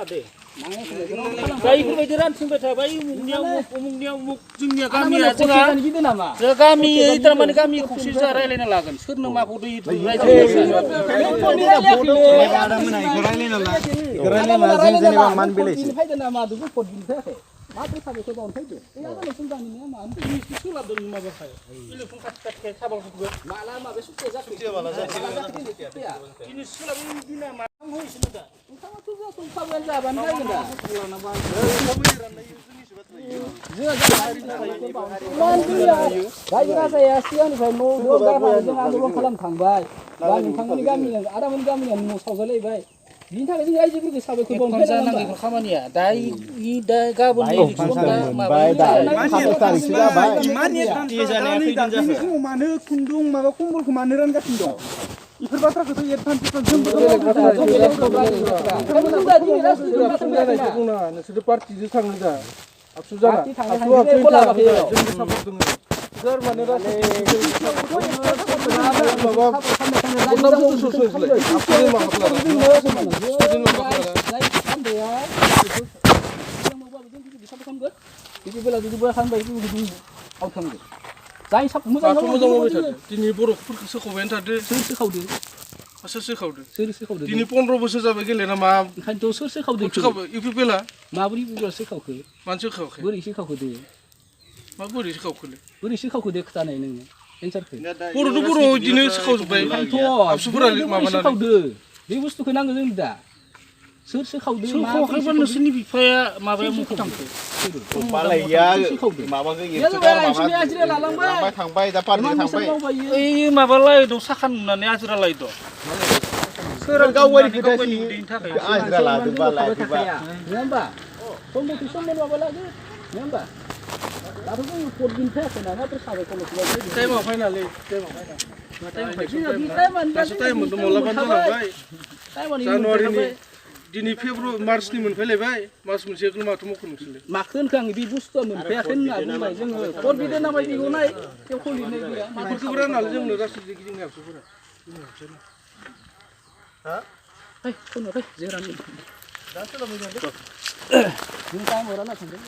दे इफोरबायदि रानथिंबाय थाबाय उमुगनियाव उमुग जोंनिया गामिया जोंहा गामि थारमाने गामि खौसे जा रायलायना लागोन सोरनो माखौ दै माथो साबेखौ बावनो फैदो एयानो नोंसोर गामिनिया मा मिस्ट्रि सोलाबदों माबाखाय इलेक्सन खाथि साबालखौबो माला माबे सुक्तिया जाखो माला जाखो दिनै सोलाबै दिना मा होइसिनो दा नोंथाङाथ' जाखौ खाबानो जाबानो जागोन दा रायजो राजाया सिगांनिफ्राय न' गारनानै जों आन्दलन खालामखांबाय दा नोंथांमोननि गामिनि आदामोननि गामिनिया न' सावजालायबाय बिनि थाखाय जों रायजोफोरखौ साबायखर बावनो जानांगौ खामानिया दा गाबोननि इलेक्सन दा माबाय दा 27 तारिखसो जाबाय मानो खुन्दुं माबा कम्बलखौ मानो रानगासिनो दं इफोर बाथ्राखौथ' एडभान्स जोंबो नोंसोर पार्टिजों थाङो दा आबसु जाना जोंबो सापर्ट दङ सोर माने दिनै बर'फोरखौ सोखावबायानो थादो सोर सोखावदो दिनै 15 बोसोर जाबाय गेलेना मा ओंखायनोथ' सोर सोखावदो इउपिपिएलआ माबोरै बुरजा सोखावखो मानो सोखावाखै बोरै सोखावखो दे माबोरै सोखावखोलै बोरै सोखावखो दे खोथानाय नोङो एन्सारखौ बर'थ' बर' इदिनो सोखावजोब्बाय आबसुफोरा माबानानै सोखावदो बे बुस्थुखौ नांगौ जों दा सोर सोखावदो सोखावाखैबा नोंसोरनि बिफाया माबाया मुंखौ थांखो मालाया माबाखौ आजिरा लालांबाय थांबाय दा पार्टी थांबाय ओइ माबालाय दं साखा नुनानै आजिरा लाय दं सोर गावगारि खोथानि थाखाय आजिरा लादोबा लायाखैबा नङा होमबा सम माबा लादो नङा होमबा दाथ' जों भट दिनो फैयाखैना माथ्र साबायखर टाइमाव फाइनालै टाइम मोनलाबानो जालांबाय जानुवारिनि दिनै फेब्रुवारि मार्चनि मोनफैलायबाय मास मोनसे माथो मावखो नोंसोरलाय माखो होनखो आं बे बुस्थुआ मोनफैयाखै होनना बुंबाय जोङो भट बिदों नामाय बेखौ नाय बेखौ लिरनाय गैया माफोरखौबो राननानै जोंनो गासैबो जोंनि आबसुफोरा हा फै फैनो फै जेरानि दा सोलाबाय जादों जों टाइम हराना थांदों